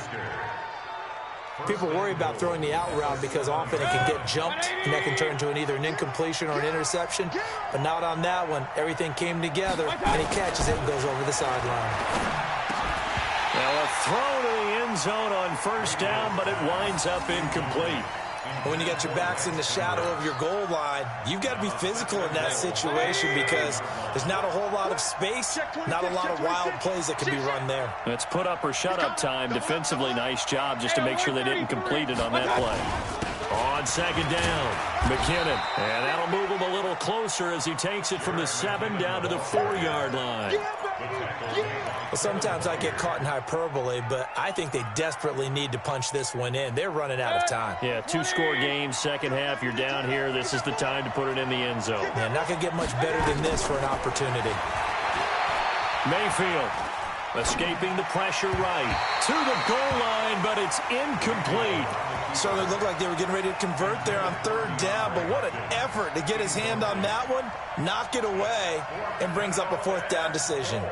People worry about throwing the out route because often it can get jumped, and that can turn into either an incompletion or an interception. But not on that one. Everything came together, and he catches it and goes over the sideline. Well, a throw to the end zone on first down, but it winds up incomplete. When you got your backs in the shadow of your goal line, you've got to be physical in that situation because there's not a whole lot of space, not a lot of wild plays that can be run there. It's put up or shut up time. Defensively, nice job just to make sure they didn't complete it on that play. On second down, McKinnon. And that'll move him a little closer as he takes it from the 7 down to the 4-yard line. Well, sometimes I get caught in hyperbole, but I think they desperately need to punch this one in. They're running out of time. Yeah, 2-score game, second half, you're down here. This is the time to put it in the end zone. Yeah, not going to get much better than this for an opportunity. Mayfield escaping the pressure right to the goal line, but it's incomplete. Certainly looked like they were getting ready to convert there on third down, but what an effort to get his hand on that one, knock it away, and brings up a fourth down decision.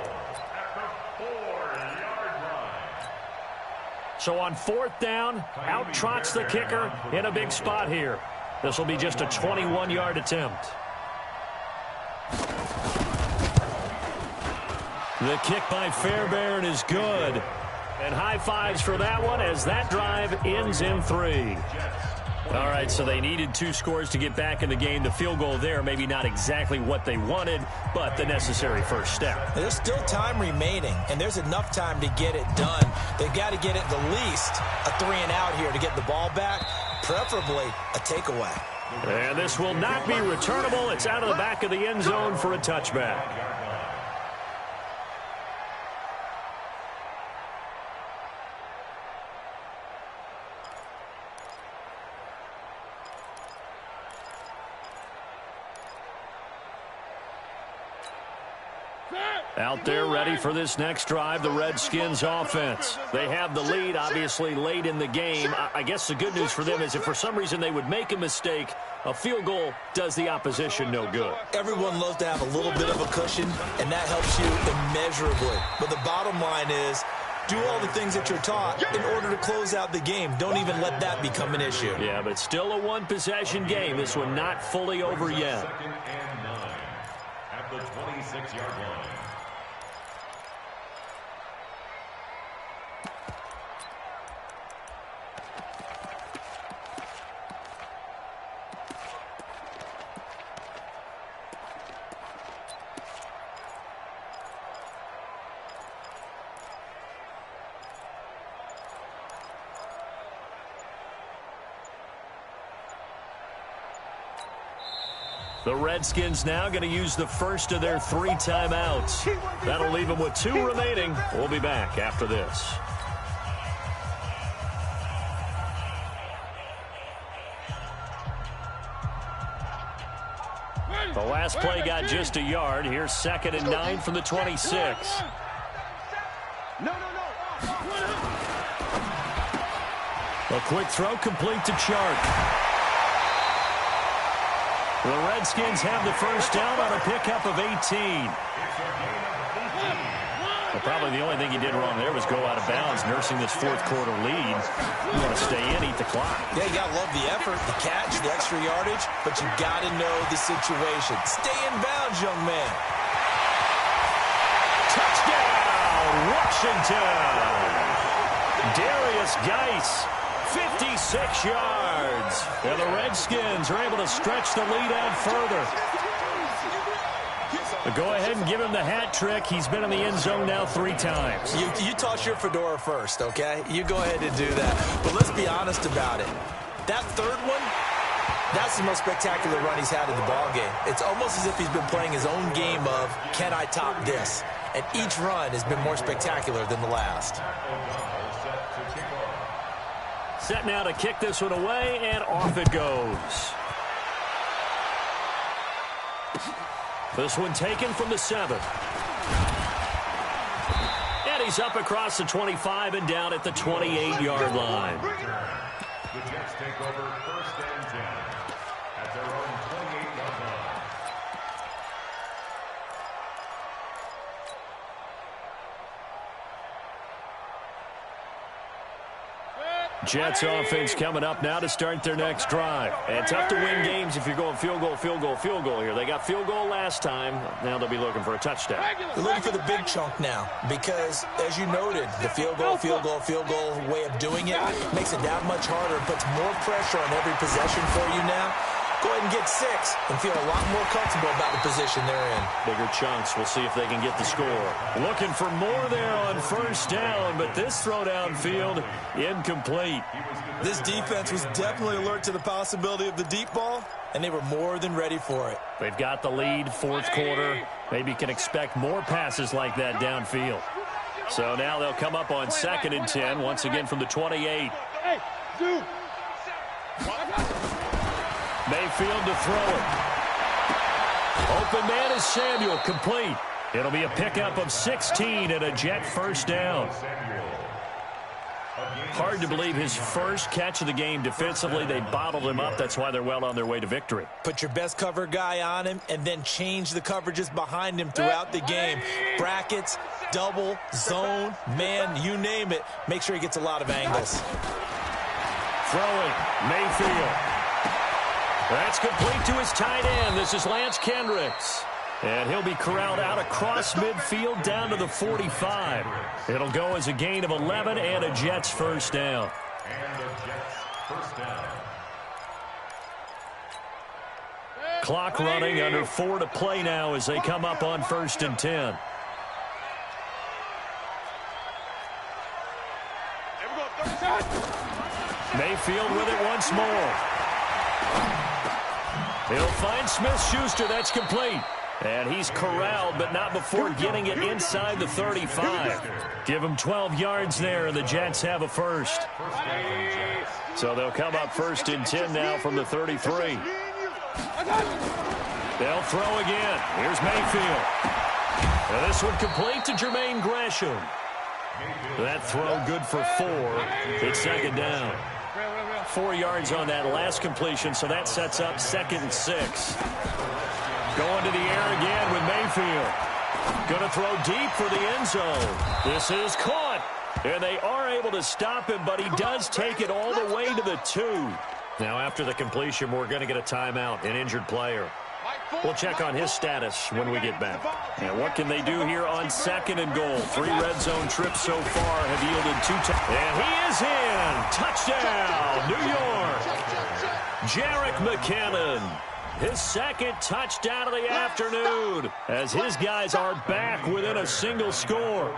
So on fourth down, out trots the kicker in a big spot here. This will be just a 21-yard attempt. The kick by Fairbairn is good. And high fives for that one as that drive ends in 3. All right, so they needed 2 scores to get back in the game. The field goal there, maybe not exactly what they wanted, but the necessary first step. There's still time remaining, and there's enough time to get it done. They've got to get it at least a 3-and-out here to get the ball back, preferably a takeaway. And this will not be returnable. It's out of the back of the end zone for a touchback. Out there ready for this next drive, the Redskins offense. They have the lead, obviously, late in the game. I guess the good news for them is if for some reason they would make a mistake, a field goal does the opposition no good. Everyone loves to have a little bit of a cushion, and that helps you immeasurably. But the bottom line is, do all the things that you're taught in order to close out the game. Don't even let that become an issue. Yeah, but still a one-possession game. This one not fully over yet. 2nd and 9 at the 26-yard line. The Redskins now going to use the first of their 3 timeouts. That'll leave them with 2 remaining. We'll be back after this. The last play got just a yard. Here's 2nd and 9 from the 26. A quick throw complete to Chark. The Redskins have the first down on a pickup of 18. Well, probably the only thing he did wrong there was go out of bounds, nursing this fourth-quarter lead. You want to stay in, eat the clock. Yeah, you got to love the effort, the catch, the extra yardage, but you got to know the situation. Stay in bounds, young man. Touchdown, Washington! Darius Geis, 56 yards. And the Redskins are able to stretch the lead out further. But go ahead and give him the hat trick. He's been in the end zone now 3 times. You toss your fedora first, okay? You go ahead and do that. But let's be honest about it. That third one, that's the most spectacular run he's had in the ballgame. It's almost as if he's been playing his own game of, can I top this? And each run has been more spectacular than the last. Set now to kick this one away, and off it goes. This one taken from the 7. And plays up across the 25 and down at the 28-yard line. The Jets take over first and 10 at their own 28-yard line. Jets offense coming up now to start their next drive. And tough to win games if you're going field goal, field goal, field goal here. They got field goal last time. Now they'll be looking for a touchdown. They're looking for the big chunk now because, as you noted, the field goal way of doing it makes it that much harder, puts more pressure on every possession for you now. Go ahead and get 6 and feel a lot more comfortable about the position they're in. Bigger chunks. We'll see if they can get the score. Looking for more there on first down, but this throw downfield incomplete. This defense was definitely alert to the possibility of the deep ball, and they were more than ready for it. They've got the lead, fourth quarter. Maybe can expect more passes like that downfield. So now they'll come up on 2nd and 10, once again from the 28. Mayfield to throw it. Open man is Samuel, complete. It'll be a pickup of 16 and a Jet first down. Hard to believe his first catch of the game defensively. They bottled him up. That's why they're well on their way to victory. Put your best cover guy on him and then change the coverages behind him throughout the game. Brackets, double, zone, man, you name it. Make sure he gets a lot of angles. Throwing, Mayfield. That's complete to his tight end. This is Lance Kendricks. And he'll be corralled out across midfield down to the 45. It'll go as a gain of 11 and a Jets first down. And the Jets first down. Clock running, under 4 to play now as they come up on 1st and 10. Mayfield with it once more. He'll find Smith-Schuster. That's complete. And he's corralled, but not before getting it inside the 35. Give him 12 yards there, and the Jets have a first. So they'll come up 1st and 10 now from the 33. They'll throw again. Here's Mayfield. And this one complete to Jermaine Gresham. That throw good for 4. It's 2nd down. 4 yards on that last completion, so that sets up 2nd and 6. Going to the air again with Mayfield. Going to throw deep for the end zone. This is caught. And they are able to stop him, but he does take it all the way to the 2. Now, after the completion, we're going to get a timeout, an injured player. We'll check on his status when we get back. And what can they do here on 2nd and goal? 3 red zone trips so far have yielded 2 and he is in. Touchdown, New York. Jerick McKinnon. His 2nd touchdown of the afternoon as his guys are back within a single score.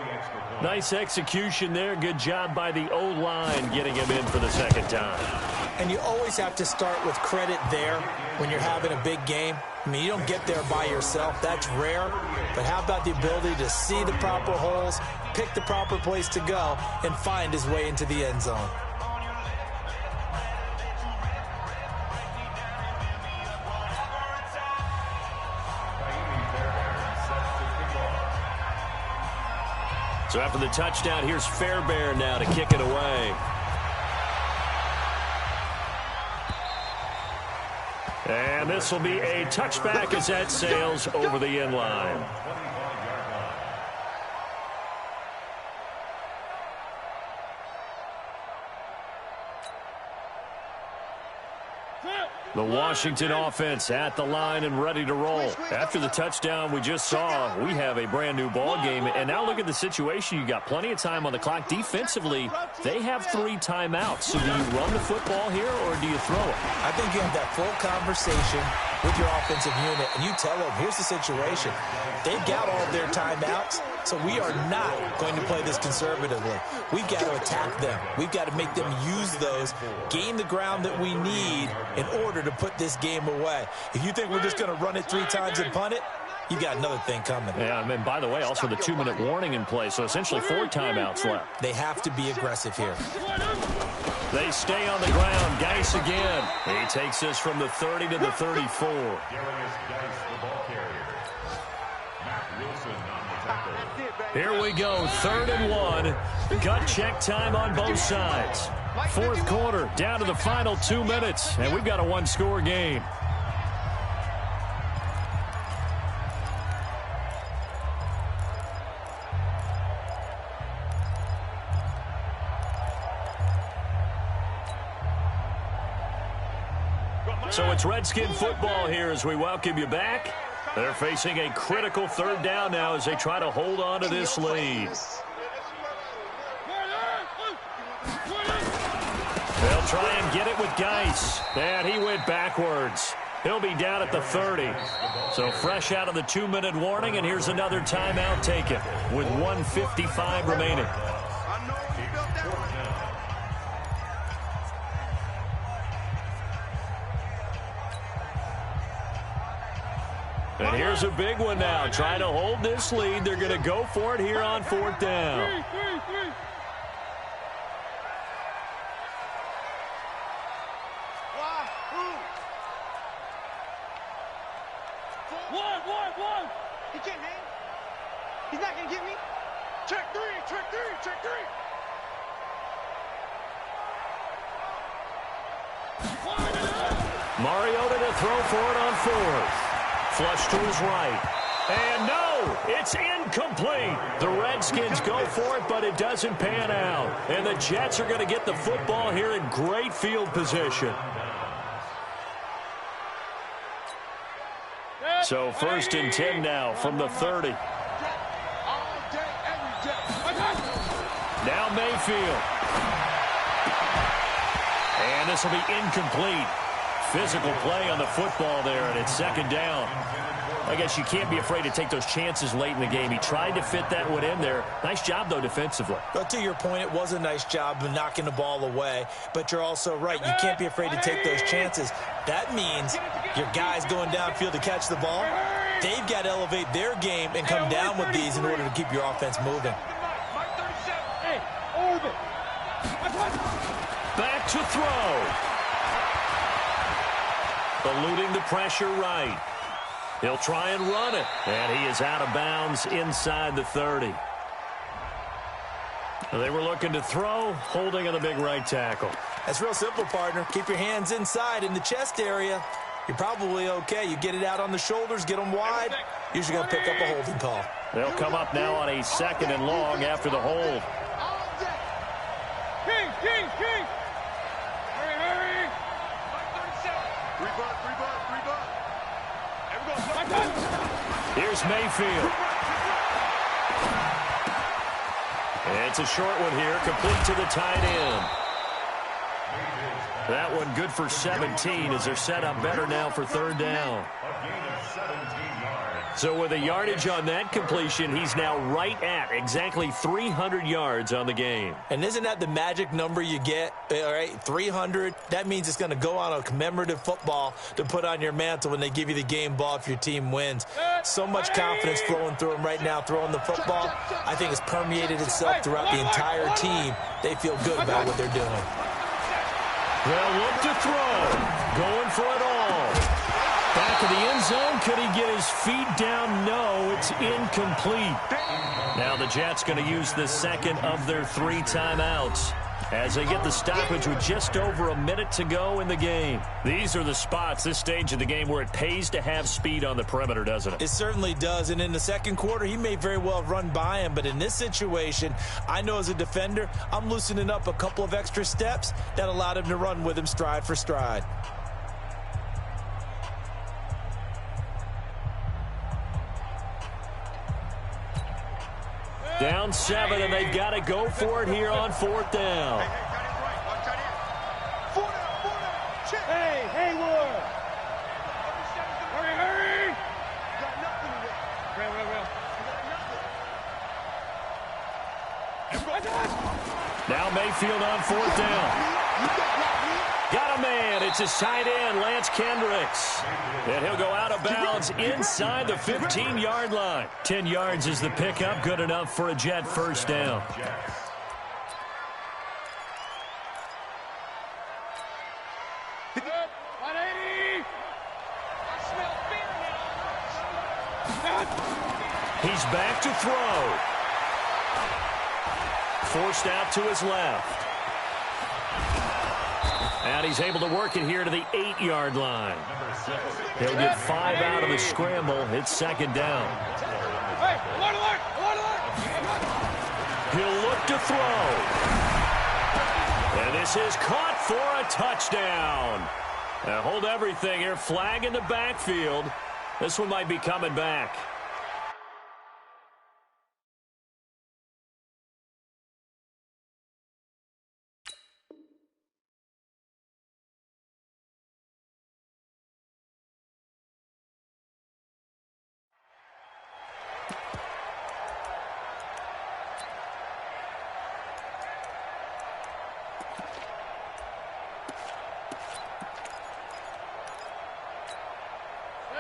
Nice execution there. Good job by the O-line getting him in for the 2nd time. And you always have to start with credit there when you're having a big game. I mean, you don't get there by yourself. That's rare. But how about the ability to see the proper holes, pick the proper place to go, and find his way into the end zone? So after the touchdown, here's Fairbairn now to kick it away. And this will be a touchback as that sails over the end line. The Washington offense at the line and ready to roll. After the touchdown we just saw, we have a brand new ball game. And now look at the situation. You got plenty of time on the clock. Defensively, they have 3 timeouts. So do you run the football here or do you throw it? I think you have that full conversation with your offensive unit, and you tell them, here's the situation. They've got all of their timeouts, so we are not going to play this conservatively. We've got to attack them. We've got to make them use those, gain the ground that we need in order to put this game away. If you think we're just going to run it 3 times and punt it, you've got another thing coming. Yeah, and by the way, also the 2-minute warning in play, so essentially 4 timeouts left. They have to be aggressive here. They stay on the ground. Geis again. He takes this from the 30 to the 34. Here we go, 3rd and 1. Gut check time on both sides. 4th quarter, down to the final 2 minutes, and we've got a one-score game. So it's Redskin football here as we welcome you back. They're facing a critical 3rd down now as they try to hold on to this lead. They'll try and get it with Geis. And he went backwards. He'll be down at the 30. So fresh out of the 2-minute warning, and here's another timeout taken with 1:55 remaining. And here's a big one now. Trying to hold this lead. They're going to go for it here on 4th down. One. He can't hang. He's not going to get me. Check three. Mariota to throw for it on 4th. Flush to his right. And no, it's incomplete. The Redskins go for it, but it doesn't pan out. And the Jets are going to get the football here in great field position. So 1st and 10 now from the 30. Now Mayfield. And this will be incomplete. Physical play on the football there, and it's 2nd down. I guess you can't be afraid to take those chances late in the game. He tried to fit that one in there. Nice job, though, defensively. But to your point, it was a nice job of knocking the ball away. But you're also right. You can't be afraid to take those chances. That means your guys going downfield to catch the ball, they've got to elevate their game and come down with these in order to keep your offense moving. Back to throw. Eluding the pressure right. He'll try and run it. And he is out of bounds inside the 30. They were looking to throw, holding on the big right tackle. That's real simple, partner. Keep your hands inside in the chest area. You're probably okay. You get it out on the shoulders, get them wide. Usually going to pick up a holding call. They'll come up now on a 2nd and long after the hold. King. Hurry. 3-buck. Here's Mayfield. And it's a short one here, complete to the tight end. That one good for 17 as they're set up better now for 3rd down. So with a yardage on that completion, he's now right at exactly 300 yards on the game. And isn't that the magic number you get? All right, 300. That means it's going to go on a commemorative football to put on your mantle when they give you the game ball if your team wins. So much confidence flowing through him right now throwing the football. I think it's permeated itself throughout the entire team. They feel good about what they're doing. They'll look to throw. Going for it all. Back of the end zone. Could he get his feet down? No, it's incomplete. Now the Jets going to use the 2nd of their 3 timeouts as they get the stoppage with just over a minute to go in the game. These are the spots, this stage of the game, where it pays to have speed on the perimeter, doesn't it? It certainly does, and in the 2nd quarter, he may very well run by him, but in this situation, I know as a defender, I'm loosening up a couple of extra steps that allowed him to run with him stride for stride. Down 7, and they've got to go for it here on 4th down. Hey, Hayward! Hurry! Now Mayfield on 4th down. Got a man. It's his tight end, Lance Kendricks. And he'll go out of bounds inside the 15-yard line. 10 yards is the pickup. Good enough for a Jet 1st down. He's back to throw. Forced out to his left. And he's able to work it here to the 8-yard line. He'll get 5 out of the scramble. It's second down. He'll look to throw. And this is caught for a touchdown. Now hold everything here. Flag in the backfield. This one might be coming back.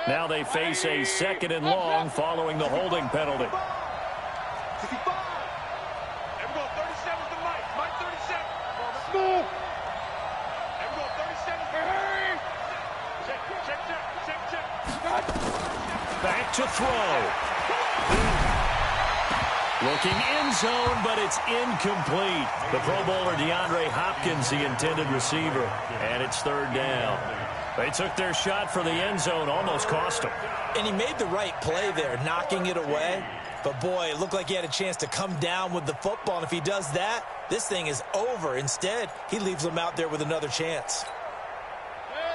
Now they face a second and long following the holding penalty. 65. Everyone, 37's the Mike. Mike 37. Smooth. Everyone, 37's for Harry. Check. Back to throw. Looking end zone, but it's incomplete. The Pro Bowler DeAndre Hopkins, the intended receiver, and it's third down. They took their shot for the end zone, almost cost him. And he made the right play there, knocking it away. But, boy, it looked like he had a chance to come down with the football. And if he does that, this thing is over. Instead, he leaves him out there with another chance.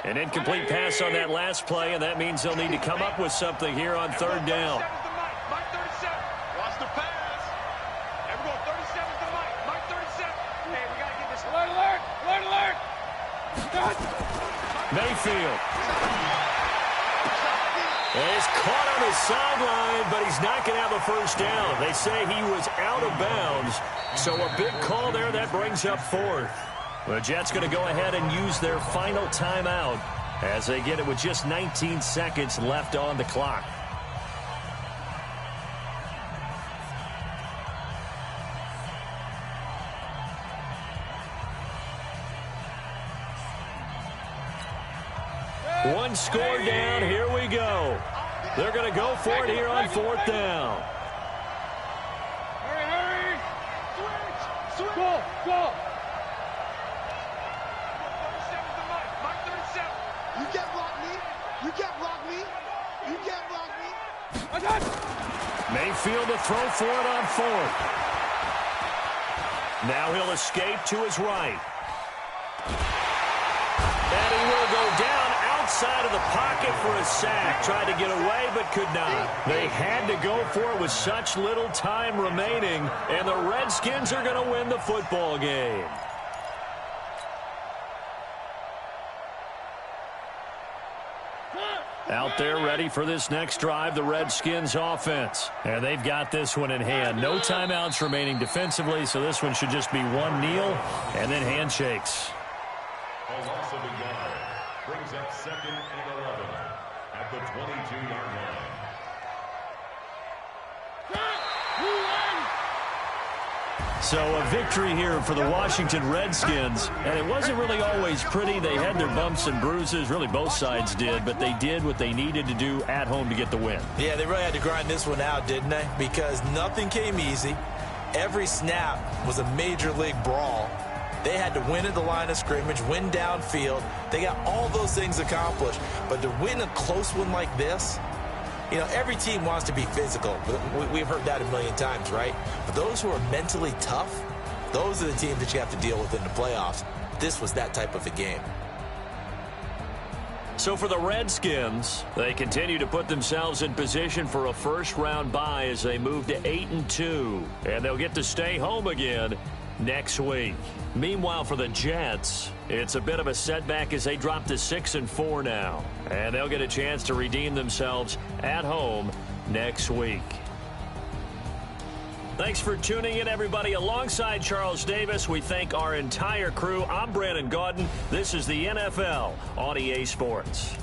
An incomplete pass on that last play, and that means they'll need to come up with something here on third down. Mike 37. Lost the pass. Everyone, 37's the Mike. Mike 37. Hey, we got to get this. Alert. Mayfield. He's caught on his sideline, but he's not going to have a first down. They say he was out of bounds, so a big call there. That brings up fourth. The Jets going to go ahead and use their final timeout as they get it with just 19 seconds left on the clock. One score down. Here we go. They're going to go for it here on fourth down. Hurry. Switch. Go. 37's the Mike. Mike 37. You can't block me. I got it. Mayfield to throw for it on fourth. Now he'll escape to his right. And he will go down outside of the pocket for a sack. Tried to get away, but could not. They had to go for it with such little time remaining, and the Redskins are going to win the football game. Out there ready for this next drive, the Redskins offense. And they've got this one in hand. No timeouts remaining defensively, so this one should just be one kneel and then handshakes. Will also be guard. Brings up second and 11 at the 22-yard line. So a victory here for the Washington Redskins. And it wasn't really always pretty. They had their bumps and bruises. Really, both sides did. But they did what they needed to do at home to get the win. Yeah, they really had to grind this one out, didn't they? Because nothing came easy. Every snap was a major league brawl. They had to win at the line of scrimmage, win downfield. They got all those things accomplished. But to win a close one like this, you know, every team wants to be physical. We've heard that a million times, right? But those who are mentally tough, those are the teams that you have to deal with in the playoffs. This was that type of a game. So for the Redskins, they continue to put themselves in position for a first-round bye as they move to 8-2. And they'll get to stay home again next week. Meanwhile, for the Jets, it's a bit of a setback as they drop to 6-4 now. And they'll get a chance to redeem themselves at home next week. Thanks for tuning in, everybody. Alongside Charles Davis, we thank our entire crew. I'm Brandon Gaudin. This is the NFL on EA Sports.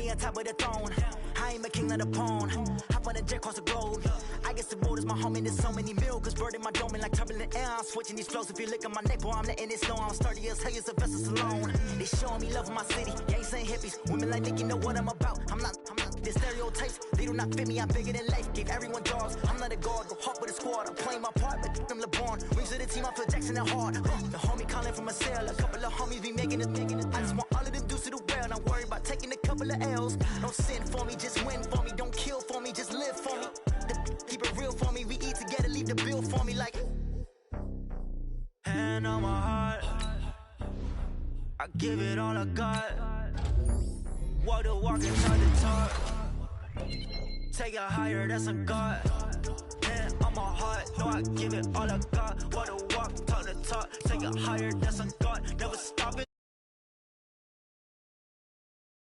me on top of the throne. I ain't a king of the pawn. Hop on a jet across the globe. I guess the road is my home and there's so many miracles burning my dome like turbulent air. I'm switching these flows. If you look at my neck, boy, I'm letting it slow. I'm sturdy as hell, it's a vessel alone. They showing me love in my city. Yeah, ain't saying hippies. Women like Nick, you know what I'm about. I'm not. The stereotypes, they do not fit me. I'm bigger than life. Give everyone jaws. I'm not a guard. Go hard with a squad. I'm playing my part, but I'm LeBron. Wings of the team, I feel Jackson and hard. The homie calling from a cell. A couple of homies be making it. I just want all of them dudes to do well. Not worry about taking a couple of L's. Don't sin for me, just win for me. Don't kill for me, just live for me. Keep it real for me. We eat together, leave the bill for me like. Hand on my heart, I give it all I got. Walk the walk and talk the talk. Take it higher, that's a God. Hand on my heart, no, I give it all I got. Walk the walk, talk the talk. Take it higher, that's a God. Never stop it.